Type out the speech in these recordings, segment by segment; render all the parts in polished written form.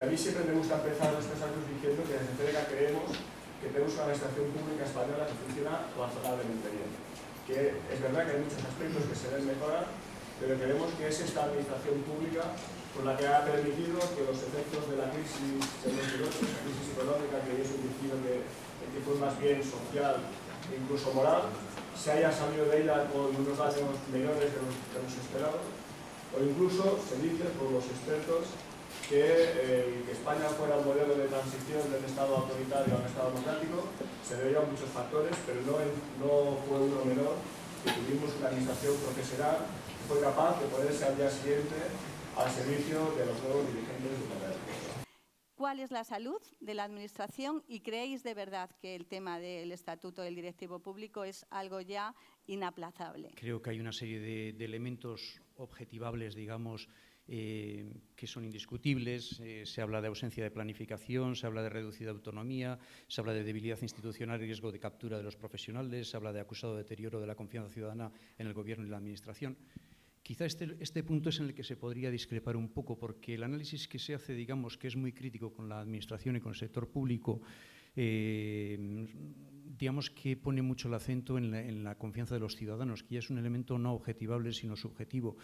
A mí siempre me gusta empezar estos años diciendo que desde CEDECA creemos que tenemos una administración pública española que funciona razonablemente bien. Que es verdad que hay muchos aspectos que se deben mejorar, pero creemos que es esta administración pública con la que ha permitido que los efectos de la crisis de 2008, la crisis económica, que yo he sugerido que fue más bien social e incluso moral, se haya salido de ella con unos daños menores de los esperados, o incluso se dice por los expertos que España fuera un modelo de transición del Estado autoritario a un Estado democrático se debió a muchos factores, pero no fue uno menor, que tuvimos una administración profesional que fue capaz de ponerse al día siguiente al servicio de los nuevos dirigentes del poder. ¿Cuál es la salud de la Administración y creéis de verdad que el tema del Estatuto del Directivo Público es algo ya inaplazable? Creo que hay una serie de elementos objetivables, digamos, que son indiscutibles. Se habla de ausencia de planificación, se habla de reducida autonomía, se habla de debilidad institucional y riesgo de captura de los profesionales, se habla de acusado deterioro de la confianza ciudadana en el Gobierno y la Administración. Quizá este punto es en el que se podría discrepar un poco, porque el análisis que se hace, digamos, que es muy crítico con la Administración y con el sector público, digamos que pone mucho el acento en la confianza de los ciudadanos, que ya es un elemento no objetivable, sino subjetivo.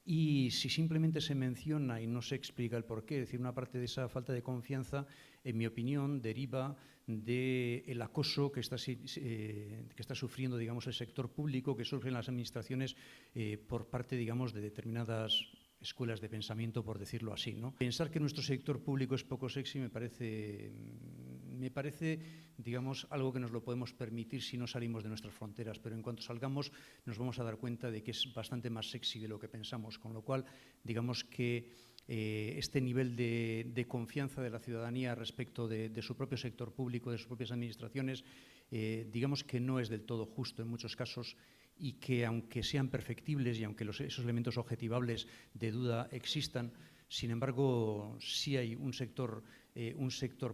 Y si simplemente se menciona y no se explica el porqué, es decir, una parte de esa falta de confianza, en mi opinión, deriva del acoso que está sufriendo, digamos, el sector público, que sufren las administraciones por parte, digamos, de determinadas escuelas de pensamiento, por decirlo así, ¿no? Pensar que nuestro sector público es poco sexy me parece, digamos, algo que nos lo podemos permitir si no salimos de nuestras fronteras, pero en cuanto salgamos nos vamos a dar cuenta de que es bastante más sexy de lo que pensamos, con lo cual, digamos que este nivel de confianza de la ciudadanía respecto de su propio sector público, de sus propias administraciones, digamos que no es del todo justo en muchos casos, y que aunque sean perfectibles y aunque esos elementos objetivables de duda existan, sin embargo, sí hay un sector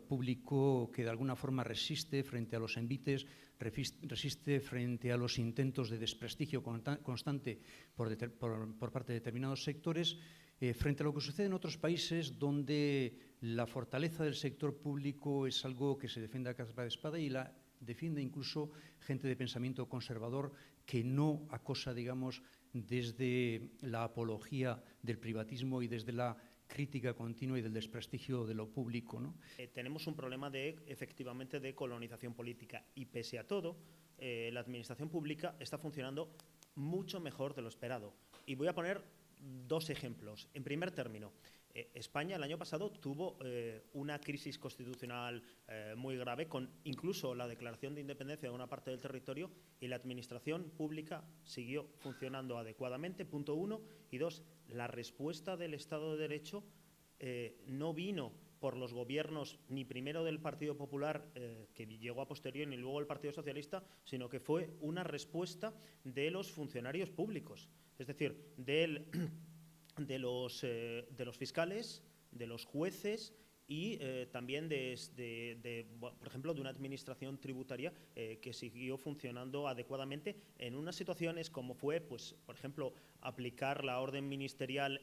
público que de alguna forma resiste frente a los envites, resiste frente a los intentos de desprestigio constante por parte de determinados sectores, frente a lo que sucede en otros países donde la fortaleza del sector público es algo que se defiende a capa de espada y la defiende incluso gente de pensamiento conservador que no acosa, digamos, desde la apología del privatismo y desde la crítica continua y del desprestigio de lo público, ¿no? Tenemos un problema efectivamente de colonización política y pese a todo, la administración pública está funcionando mucho mejor de lo esperado. Y voy a poner dos ejemplos. En primer término, España el año pasado tuvo una crisis constitucional muy grave, con incluso la declaración de independencia de una parte del territorio, y la administración pública siguió funcionando adecuadamente, punto uno. Y dos, la respuesta del Estado de Derecho no vino por los gobiernos ni primero del Partido Popular, que llegó a posteriori, ni luego el Partido Socialista, sino que fue una respuesta de los funcionarios públicos, es decir, de los fiscales, de los jueces y también por ejemplo, de una administración tributaria que siguió funcionando adecuadamente en unas situaciones como fue, pues, por ejemplo, aplicar la orden ministerial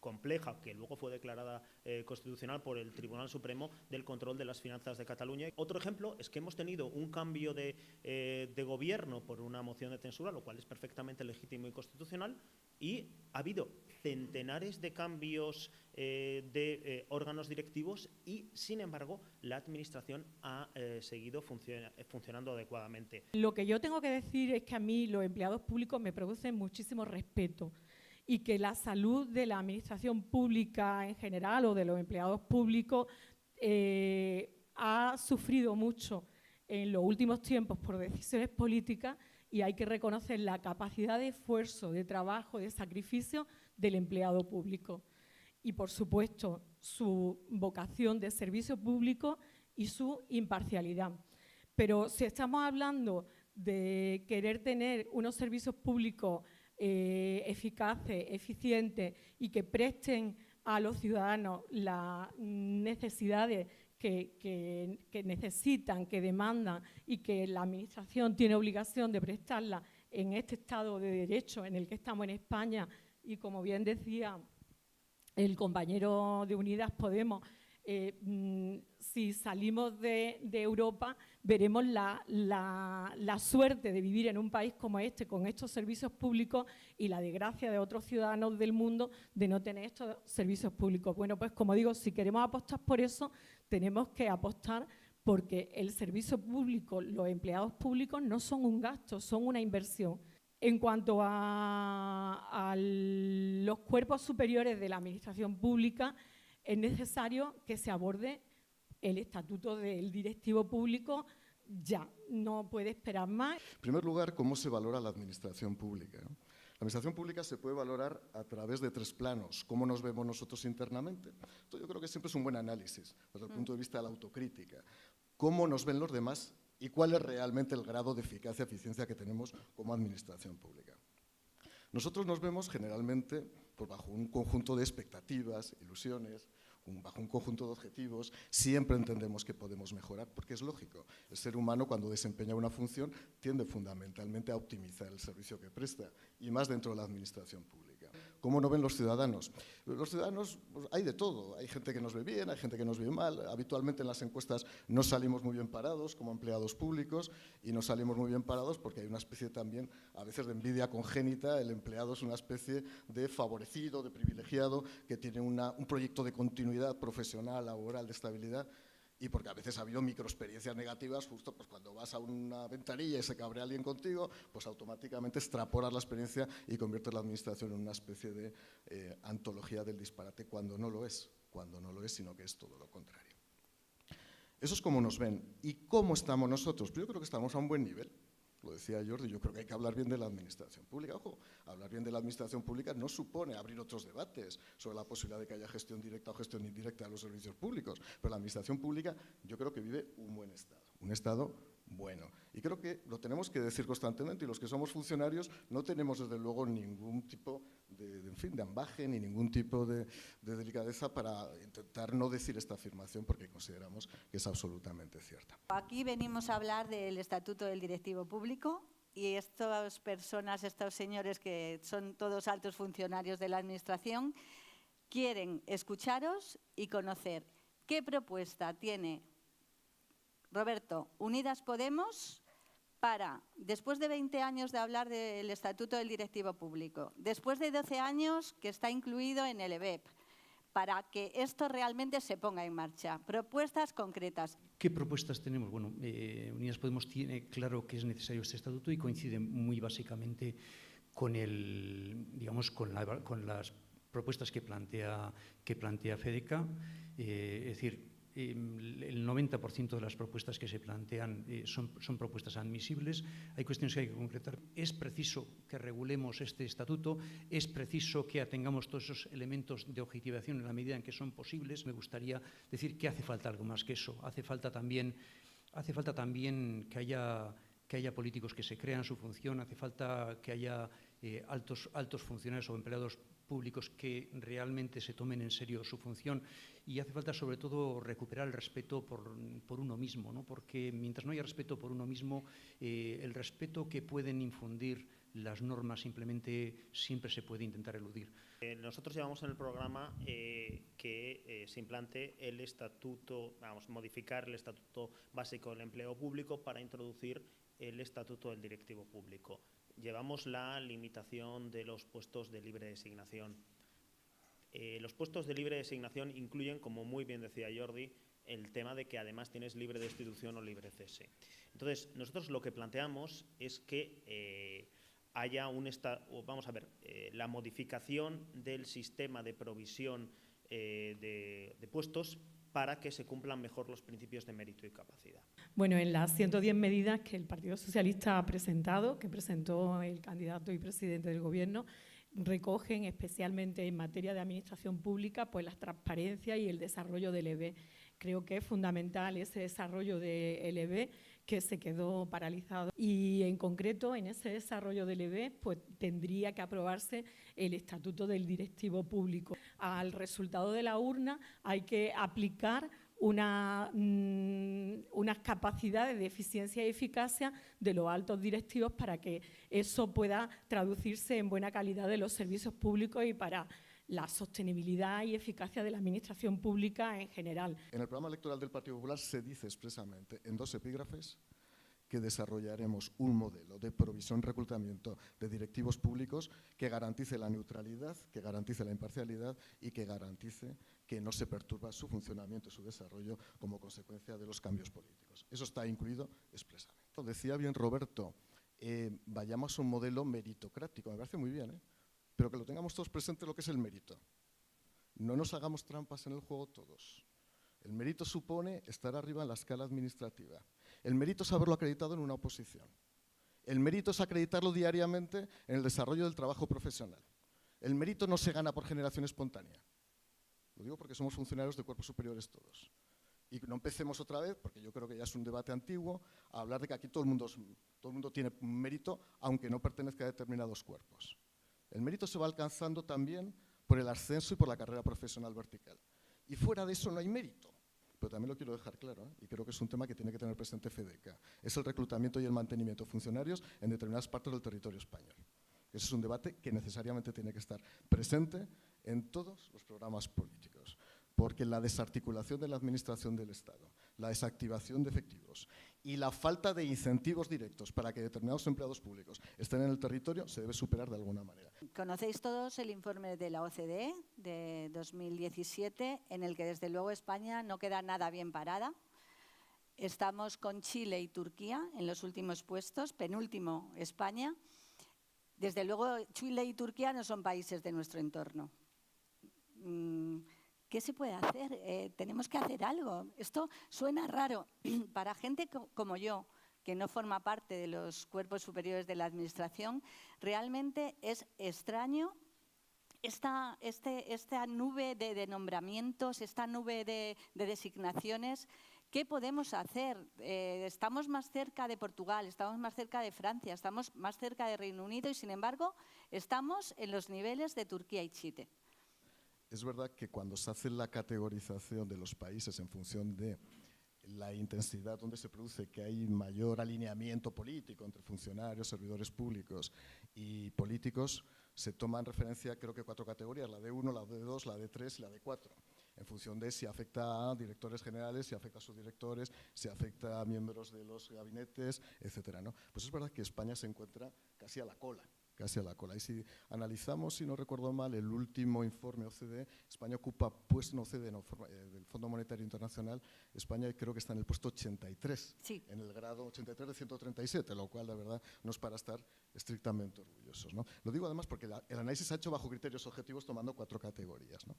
compleja, que luego fue declarada constitucional por el Tribunal Supremo, del control de las finanzas de Cataluña. Otro ejemplo es que hemos tenido un cambio de gobierno por una moción de censura, lo cual es perfectamente legítimo y constitucional, y ha habido centenares de cambios de órganos directivos y, sin embargo, la Administración ha seguido funcionando adecuadamente. Lo que yo tengo que decir es que a mí los empleados públicos me producen muchísimo respeto y que la salud de la Administración pública en general o de los empleados públicos ha sufrido mucho en los últimos tiempos por decisiones políticas, y hay que reconocer la capacidad de esfuerzo, de trabajo, de sacrificio del empleado público. Y, por supuesto, su vocación de servicio público y su imparcialidad. Pero si estamos hablando de querer tener unos servicios públicos eficaces, eficientes y que presten a los ciudadanos las necesidades que necesitan, que demandan y que la Administración tiene obligación de prestarla en este Estado de Derecho en el que estamos en España, y como bien decía el compañero de Unidas Podemos, si salimos de Europa, veremos la suerte de vivir en un país como este, con estos servicios públicos, y la desgracia de otros ciudadanos del mundo de no tener estos servicios públicos. Bueno, pues como digo, si queremos apostar por eso, tenemos que apostar porque el servicio público, los empleados públicos no son un gasto, son una inversión. En cuanto a los cuerpos superiores de la administración pública, es necesario que se aborde el estatuto del directivo público ya, no puede esperar más. En primer lugar, ¿cómo se valora la administración pública? La administración pública se puede valorar a través de 3 planos. ¿Cómo nos vemos nosotros internamente? Esto yo creo que siempre es un buen análisis desde el punto de vista de la autocrítica. ¿Cómo nos ven los demás y cuál es realmente el grado de eficacia y eficiencia que tenemos como administración pública? Nosotros nos vemos generalmente bajo un conjunto de expectativas, ilusiones, bajo un conjunto de objetivos. Siempre entendemos que podemos mejorar, porque es lógico. El ser humano, cuando desempeña una función, tiende fundamentalmente a optimizar el servicio que presta, y más dentro de la administración pública. ¿Cómo nos ven los ciudadanos? Los ciudadanos, pues, hay de todo. Hay gente que nos ve bien, hay gente que nos ve mal. Habitualmente en las encuestas no salimos muy bien parados como empleados públicos, y no salimos muy bien parados porque hay una especie también, a veces, de envidia congénita. El empleado es una especie de favorecido, de privilegiado, que tiene un proyecto de continuidad profesional, laboral, de estabilidad. Y porque a veces ha habido microexperiencias negativas, justo pues cuando vas a una ventanilla y se cabrea alguien contigo, pues automáticamente extrapolas la experiencia y conviertes la administración en una especie de antología del disparate, cuando no lo es, sino que es todo lo contrario. Eso es como nos ven. ¿Y cómo estamos nosotros? Pues yo creo que estamos a un buen nivel. Lo decía Jordi, yo creo que hay que hablar bien de la administración pública. Ojo, hablar bien de la administración pública no supone abrir otros debates sobre la posibilidad de que haya gestión directa o gestión indirecta de los servicios públicos, pero la administración pública yo creo que vive un buen estado, un estado bueno. Y creo que lo tenemos que decir constantemente, y los que somos funcionarios no tenemos desde luego ningún tipo de ambaje ni ningún tipo de delicadeza para intentar no decir esta afirmación, porque consideramos que es absolutamente cierta. Aquí venimos a hablar del Estatuto del Directivo Público, y estas personas, estos señores que son todos altos funcionarios de la Administración, quieren escucharos y conocer qué propuesta tiene Roberto, Unidas Podemos, para, después de 20 años de hablar del Estatuto del Directivo Público, después de 12 años que está incluido en el EBEP, para que esto realmente se ponga en marcha. Propuestas concretas. ¿Qué propuestas tenemos? Bueno, Unidas Podemos tiene claro que es necesario este estatuto y coincide muy básicamente con con las propuestas que plantea FEDECA. Es decir, el 90% de las propuestas que se plantean son propuestas admisibles. Hay cuestiones que hay que concretar. Es preciso que regulemos este estatuto, es preciso que atengamos todos esos elementos de objetivación en la medida en que son posibles. Me gustaría decir que hace falta algo más que eso. Hace falta también que haya políticos que se crean su función, hace falta que haya altos funcionarios o empleados públicos que realmente se tomen en serio su función, y hace falta sobre todo recuperar el respeto por uno mismo, ¿no? Porque mientras no haya respeto por uno mismo, el respeto que pueden infundir las normas simplemente siempre se puede intentar eludir. Nosotros llevamos en el programa que se implante el estatuto, modificar el estatuto básico del empleo público para introducir el estatuto del directivo público. Llevamos la limitación de los puestos de libre designación. Los puestos de libre designación incluyen, como muy bien decía Jordi, el tema de que además tienes libre destitución o libre cese. Entonces, nosotros lo que planteamos es que haya la modificación del sistema de provisión de puestos para que se cumplan mejor los principios de mérito y capacidad. Bueno, en las 110 medidas que el Partido Socialista ha presentado, que presentó el candidato y presidente del Gobierno, recogen especialmente en materia de administración pública pues la transparencia y el desarrollo del EB. Creo que es fundamental ese desarrollo del EB, que se quedó paralizado. Y en concreto, en ese desarrollo del EB, pues tendría que aprobarse el Estatuto del Directivo Público. Al resultado de la urna hay que aplicar unas capacidades de eficiencia y eficacia de los altos directivos para que eso pueda traducirse en buena calidad de los servicios públicos y para la sostenibilidad y eficacia de la administración pública en general. En el programa electoral del Partido Popular se dice expresamente en 2 epígrafes que desarrollaremos un modelo de provisión y reclutamiento de directivos públicos que garantice la neutralidad, que garantice la imparcialidad y que garantice que no se perturba su funcionamiento y su desarrollo como consecuencia de los cambios políticos. Eso está incluido expresamente. Decía bien Roberto, vayamos a un modelo meritocrático, me parece muy bien, pero que lo tengamos todos presente lo que es el mérito. No nos hagamos trampas en el juego todos. El mérito supone estar arriba en la escala administrativa. El mérito es haberlo acreditado en una oposición. El mérito es acreditarlo diariamente en el desarrollo del trabajo profesional. El mérito no se gana por generación espontánea. Lo digo porque somos funcionarios de cuerpos superiores todos. Y no empecemos otra vez, porque yo creo que ya es un debate antiguo, a hablar de que aquí todo el mundo tiene mérito, aunque no pertenezca a determinados cuerpos. El mérito se va alcanzando también por el ascenso y por la carrera profesional vertical. Y fuera de eso no hay mérito. Pero también lo quiero dejar claro, y creo que es un tema que tiene que tener presente FEDECA. Es el reclutamiento y el mantenimiento de funcionarios en determinadas partes del territorio español. Ese es un debate que necesariamente tiene que estar presente en todos los programas políticos. Porque la desarticulación de la administración del Estado, la desactivación de efectivos y la falta de incentivos directos para que determinados empleados públicos estén en el territorio se debe superar de alguna manera. Conocéis todos el informe de la OCDE de 2017, en el que desde luego España no queda nada bien parada. Estamos con Chile y Turquía en los últimos puestos, penúltimo España. Desde luego Chile y Turquía no son países de nuestro entorno. ¿Qué se puede hacer? Tenemos que hacer algo. Esto suena raro para gente como yo, que no forma parte de los cuerpos superiores de la administración. Realmente es extraño esta nube de nombramientos, esta nube de designaciones. ¿Qué podemos hacer? Estamos más cerca de Portugal, estamos más cerca de Francia, estamos más cerca de Reino Unido y, sin embargo, estamos en los niveles de Turquía y Chile. Es verdad que cuando se hace la categorización de los países en función de la intensidad donde se produce, que hay mayor alineamiento político entre funcionarios, servidores públicos y políticos, se toman referencia creo que 4 categorías, la D1, la D2, la D3 y la D4, en función de si afecta a directores generales, si afecta a subdirectores, si afecta a miembros de los gabinetes, etcétera, ¿no? Pues es verdad que España se encuentra casi a la cola. Y si analizamos, si no recuerdo mal, el último informe OCDE, España ocupa, pues no OCDE, no, del Fondo Monetario Internacional, España creo que está en el puesto 83, sí, en el grado 83 de 137, lo cual, la verdad, no es para estar estrictamente orgullosos, ¿no? Lo digo además porque el análisis se ha hecho bajo criterios objetivos tomando 4 categorías, ¿no?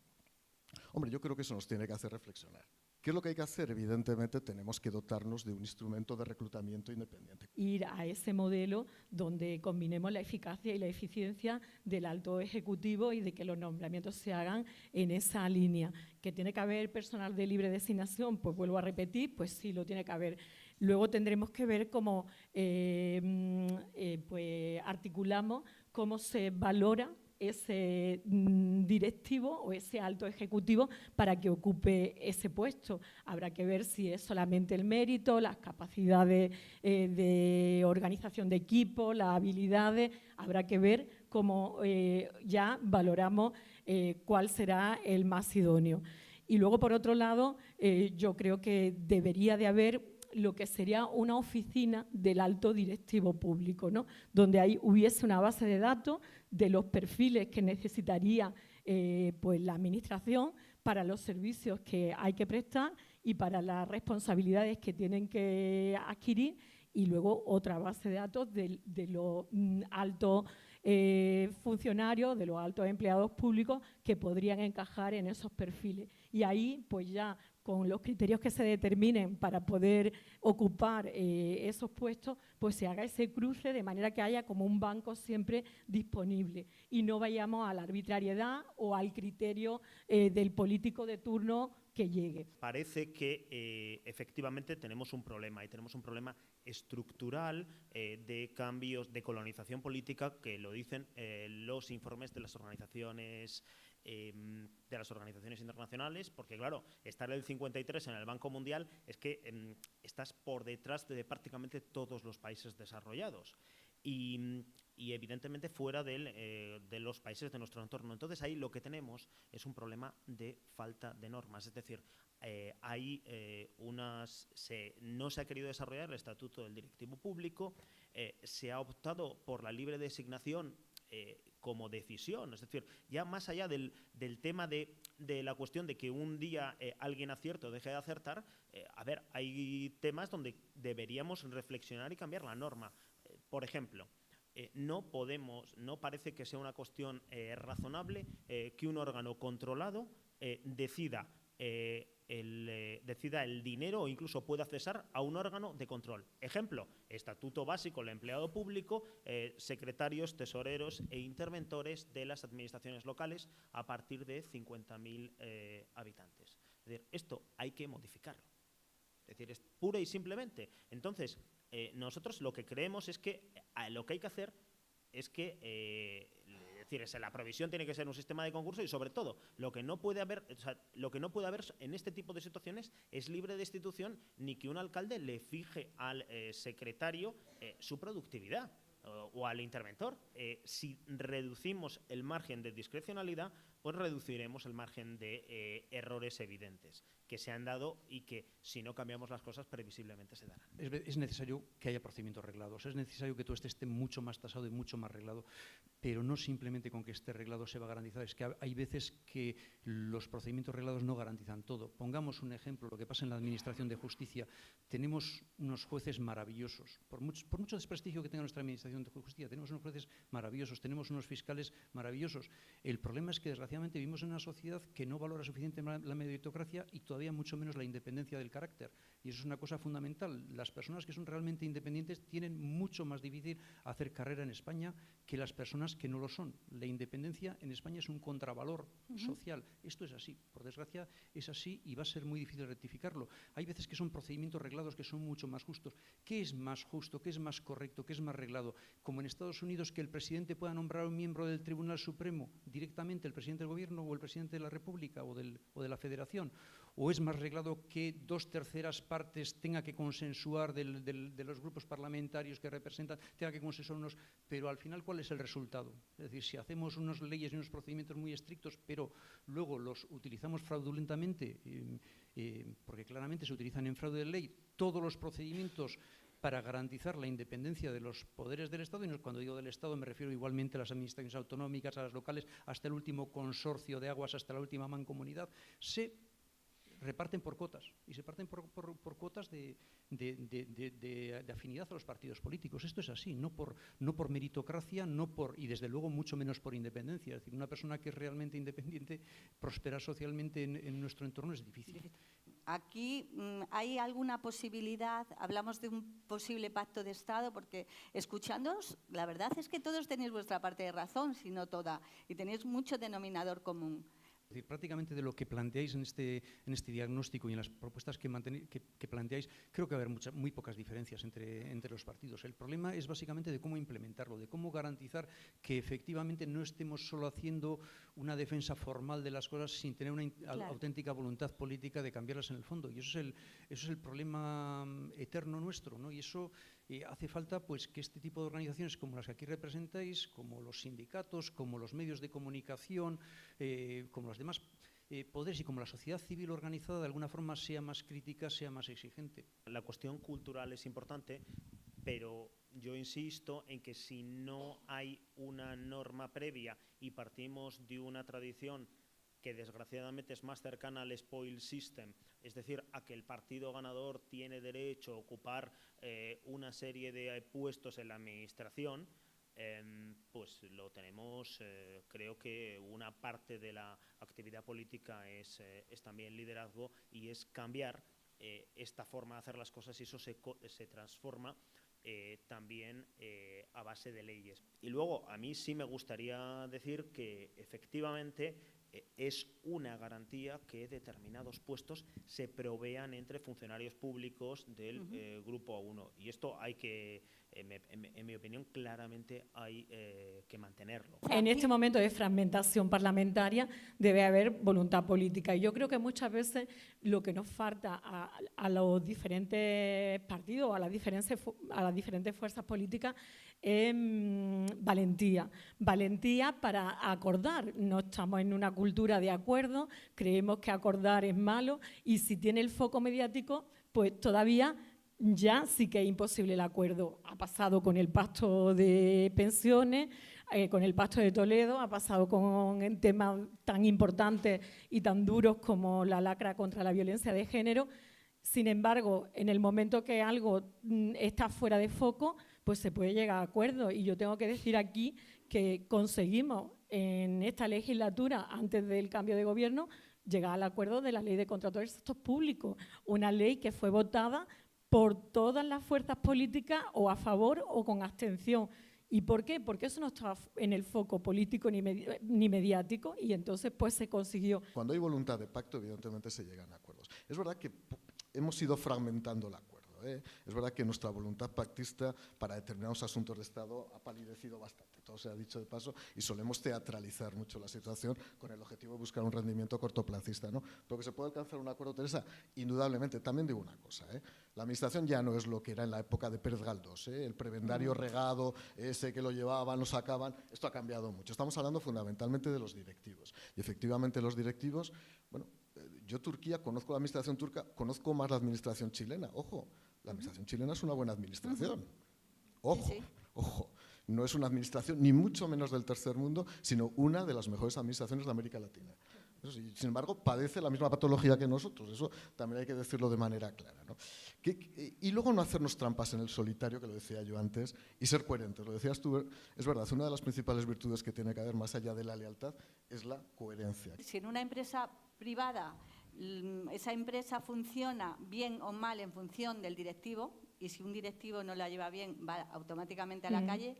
Hombre, yo creo que eso nos tiene que hacer reflexionar. ¿Qué es lo que hay que hacer? Evidentemente tenemos que dotarnos de un instrumento de reclutamiento independiente. Ir a ese modelo donde combinemos la eficacia y la eficiencia del alto ejecutivo y de que los nombramientos se hagan en esa línea. ¿Que tiene que haber personal de libre designación? Pues vuelvo a repetir, pues sí, lo tiene que haber. Luego tendremos que ver cómo pues articulamos, cómo se valora ese directivo o ese alto ejecutivo para que ocupe ese puesto. Habrá que ver si es solamente el mérito, las capacidades de organización de equipo, las habilidades. Habrá que ver cómo ya valoramos cuál será el más idóneo. Y luego, por otro lado, yo creo que debería de haber lo que sería una oficina del alto directivo público, ¿no? Donde ahí hubiese una base de datos de los perfiles que necesitaría pues la administración para los servicios que hay que prestar y para las responsabilidades que tienen que adquirir, y luego otra base de datos de los altos funcionarios, de los altos empleados públicos que podrían encajar en esos perfiles. Y ahí, pues ya con los criterios que se determinen para poder ocupar esos puestos, pues se haga ese cruce de manera que haya como un banco siempre disponible y no vayamos a la arbitrariedad o al criterio del político de turno que llegue. Parece que efectivamente tenemos un problema, y tenemos un problema estructural de cambios de colonización política, que lo dicen los informes de las organizaciones internacionales, porque claro, estar el 53 en el Banco Mundial es que estás por detrás de prácticamente todos los países desarrollados. Y y evidentemente fuera de los países de nuestro entorno. Entonces ahí lo que tenemos es un problema de falta de normas, es decir, no se ha querido desarrollar el estatuto del directivo público, se ha optado por la libre designación como decisión, es decir, ya más allá del tema de la cuestión de que un día alguien acierte o deje de acertar, hay temas donde deberíamos reflexionar y cambiar la norma. Por ejemplo, no parece que sea una cuestión razonable que un órgano controlado decida el dinero o incluso pueda cesar a un órgano de control. Ejemplo, estatuto básico del empleado público, secretarios, tesoreros e interventores de las administraciones locales a partir de 50.000 habitantes. Es decir, esto hay que modificarlo. Es decir, es pura y simplemente. Entonces, nosotros lo que creemos es que lo que hay que hacer es que la provisión tiene que ser un sistema de concurso y, sobre todo, lo que no puede haber en este tipo de situaciones es libre destitución ni que un alcalde le fije al secretario su productividad o al interventor. Si reducimos el margen de discrecionalidad, pues reduciremos el margen de errores evidentes que se han dado y que, si no cambiamos las cosas, previsiblemente se darán. Es necesario que haya procedimientos reglados, es necesario que todo esté mucho más tasado y mucho más reglado, pero no simplemente con que esté reglado se va a garantizar. Es que hay veces que los procedimientos reglados no garantizan todo. Pongamos un ejemplo, lo que pasa en la Administración de Justicia. Tenemos unos jueces maravillosos. Por mucho desprestigio que tenga nuestra Administración de Justicia, tenemos unos jueces maravillosos, tenemos unos fiscales maravillosos. El problema es que, desgraciadamente, vivimos en una sociedad que no valora suficientemente la meritocracia y todavía mucho menos la independencia del carácter. Y eso es una cosa fundamental. Las personas que son realmente independientes tienen mucho más difícil hacer carrera en España que las personas que no lo son. La independencia en España es un contravalor social. Esto es así. Por desgracia es así y va a ser muy difícil rectificarlo. Hay veces que son procedimientos reglados que son mucho más justos. ¿Qué es más justo? ¿Qué es más correcto? ¿Qué es más reglado? Como en Estados Unidos, que el presidente pueda nombrar a un miembro del Tribunal Supremo directamente, el presidente del Gobierno o el presidente de la República o de la Federación. ¿O es más reglado que 2/3 partes tenga que consensuar de los grupos parlamentarios que representan, tenga que consensuar unos, pero al final ¿cuál es el resultado? Es decir, si hacemos unas leyes y unos procedimientos muy estrictos, pero luego los utilizamos fraudulentamente, porque claramente se utilizan en fraude de ley todos los procedimientos para garantizar la independencia de los poderes del Estado, y cuando digo del Estado me refiero igualmente a las administraciones autonómicas, a las locales, hasta el último consorcio de aguas, hasta la última mancomunidad, se reparten por cotas, y se parten por cuotas de afinidad a los partidos políticos. Esto es así, no por meritocracia, y desde luego mucho menos por independencia. Es decir, una persona que es realmente independiente, prosperar socialmente en nuestro entorno es difícil. Aquí hay alguna posibilidad, hablamos de un posible pacto de Estado, porque escuchándoos, la verdad es que todos tenéis vuestra parte de razón, si no toda, y tenéis mucho denominador común. Es decir, prácticamente de lo que planteáis en este diagnóstico y en las propuestas que planteáis, creo que va a haber muy pocas diferencias entre los partidos. El problema es básicamente de cómo implementarlo, de cómo garantizar que efectivamente no estemos solo haciendo una defensa formal de las cosas sin tener una auténtica voluntad política de cambiarlas en el fondo. Y eso es el problema eterno nuestro, ¿no? Y eso hace falta, pues, que este tipo de organizaciones como las que aquí representáis, como los sindicatos, como los medios de comunicación, como los demás poderes y como la sociedad civil organizada, de alguna forma sea más crítica, sea más exigente. La cuestión cultural es importante, pero yo insisto en que si no hay una norma previa y partimos de una tradición que desgraciadamente es más cercana al spoil system, es decir, a que el partido ganador tiene derecho a ocupar una serie de puestos en la administración, pues lo tenemos. Creo que una parte de la actividad política es también liderazgo y es cambiar esta forma de hacer las cosas, y eso se transforma también a base de leyes. Y luego, a mí sí me gustaría decir que efectivamente es una garantía que determinados puestos se provean entre funcionarios públicos del Grupo 1. Y esto hay que en mi opinión, claramente hay que mantenerlo. En este momento de fragmentación parlamentaria debe haber voluntad política. Y yo creo que muchas veces lo que nos falta a los diferentes partidos, a las diferentes fuerzas políticas, es valentía. Valentía para acordar. No estamos en una cultura de acuerdo, creemos que acordar es malo y si tiene el foco mediático, pues todavía ya sí que es imposible el acuerdo. Ha pasado con el pacto de pensiones, con el pacto de Toledo, ha pasado con temas tan importantes y tan duros como la lacra contra la violencia de género. Sin embargo, en el momento que algo está fuera de foco, pues se puede llegar a acuerdos. Y yo tengo que decir aquí que conseguimos en esta legislatura, antes del cambio de gobierno, llegar al acuerdo de la Ley de Contratos del Sector Público, una ley que fue votada por todas las fuerzas políticas o a favor o con abstención. ¿Y por qué? Porque eso no estaba en el foco político ni mediático y entonces pues se consiguió. Cuando hay voluntad de pacto, evidentemente se llegan a acuerdos. Es verdad que hemos ido fragmentando el acuerdo. Es verdad que nuestra voluntad pactista para determinados asuntos de Estado ha palidecido bastante, todo se ha dicho de paso, y solemos teatralizar mucho la situación con el objetivo de buscar un rendimiento cortoplacista, ¿no? Pero que se puede alcanzar un acuerdo, Teresa, indudablemente. También digo una cosa, la Administración ya no es lo que era en la época de Pérez Galdós, el prebendario regado, ese que lo llevaban, lo sacaban, esto ha cambiado mucho. Estamos hablando fundamentalmente de los directivos. Y efectivamente los directivos, bueno, yo Turquía, conozco la administración turca, conozco más la administración chilena, ojo. La administración chilena es una buena administración. Ojo, sí, sí. Ojo. No es una administración ni mucho menos del tercer mundo, sino una de las mejores administraciones de América Latina. Eso sí, sin embargo, padece la misma patología que nosotros. Eso también hay que decirlo de manera clara, ¿no? Y luego no hacernos trampas en el solitario, que lo decía yo antes, y ser coherentes. Lo decías tú, es verdad, una de las principales virtudes que tiene que haber, más allá de la lealtad, es la coherencia. Si en una empresa privada esa empresa funciona bien o mal en función del directivo, y si un directivo no la lleva bien, va automáticamente a la calle,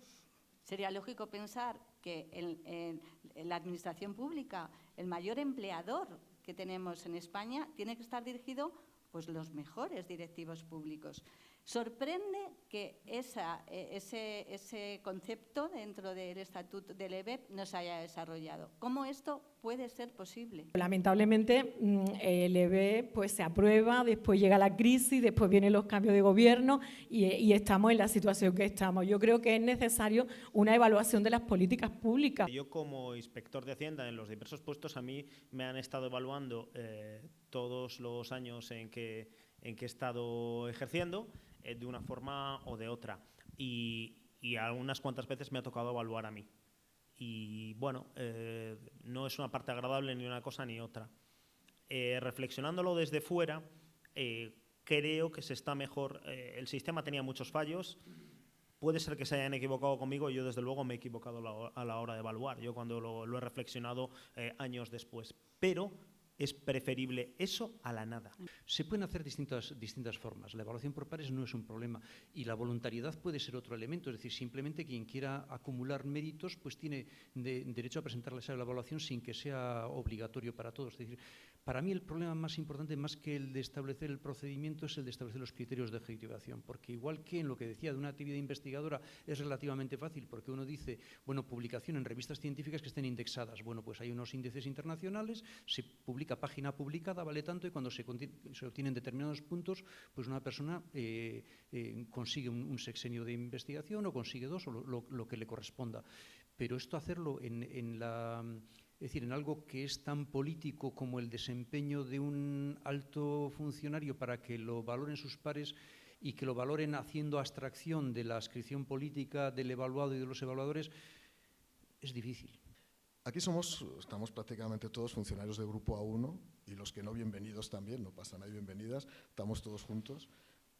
sería lógico pensar que en la administración pública, el mayor empleador que tenemos en España, tiene que estar dirigido pues los mejores directivos públicos. Sorprende que ese concepto dentro del estatuto del EBEP no se haya desarrollado. ¿Cómo esto puede ser posible? Lamentablemente el EBEP pues, se aprueba, después llega la crisis, después vienen los cambios de gobierno y estamos en la situación que estamos. Yo creo que es necesario una evaluación de las políticas públicas. Yo como inspector de Hacienda en los diversos puestos, a mí me han estado evaluando todos los años en que he estado ejerciendo, de una forma o de otra. Y algunas cuantas veces me ha tocado evaluar a mí. Y bueno, no es una parte agradable ni una cosa ni otra. Reflexionándolo desde fuera, creo que se está mejor. El sistema tenía muchos fallos. Puede ser que se hayan equivocado conmigo y yo desde luego me he equivocado a la hora de evaluar. Yo cuando lo he reflexionado años después. Pero es preferible eso a la nada. Se pueden hacer distintas formas. La evaluación por pares no es un problema y la voluntariedad puede ser otro elemento. Es decir, simplemente quien quiera acumular méritos pues tiene derecho a presentarles a la evaluación sin que sea obligatorio para todos. Es decir, para mí el problema más importante, más que el de establecer el procedimiento, es el de establecer los criterios de objetivación. Porque igual que en lo que decía de una actividad investigadora es relativamente fácil, porque uno dice, bueno, publicación en revistas científicas que estén indexadas. Bueno, pues hay unos índices internacionales, se publica página publicada, vale tanto, y cuando se obtienen determinados puntos, pues una persona consigue un sexenio de investigación o consigue 2 o lo que le corresponda. Pero esto hacerlo es decir, en algo que es tan político como el desempeño de un alto funcionario para que lo valoren sus pares y que lo valoren haciendo abstracción de la adscripción política del evaluado y de los evaluadores, es difícil. Aquí estamos prácticamente todos funcionarios de Grupo A1 y los que no, bienvenidos también, no pasa nada y bienvenidas, estamos todos juntos.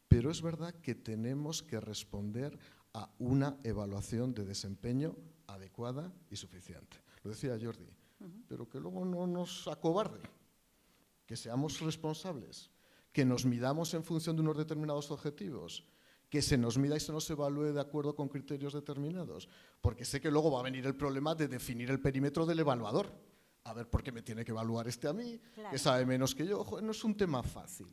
Pero es verdad que tenemos que responder a una evaluación de desempeño adecuada y suficiente. Lo decía Jordi, pero que luego no nos acobarde, que seamos responsables, que nos midamos en función de unos determinados objetivos, que se nos mida y se nos evalúe de acuerdo con criterios determinados, porque sé que luego va a venir el problema de definir el perímetro del evaluador. A ver, ¿por qué me tiene que evaluar este a mí? Claro. Que sabe menos que yo. Ojo, no es un tema fácil.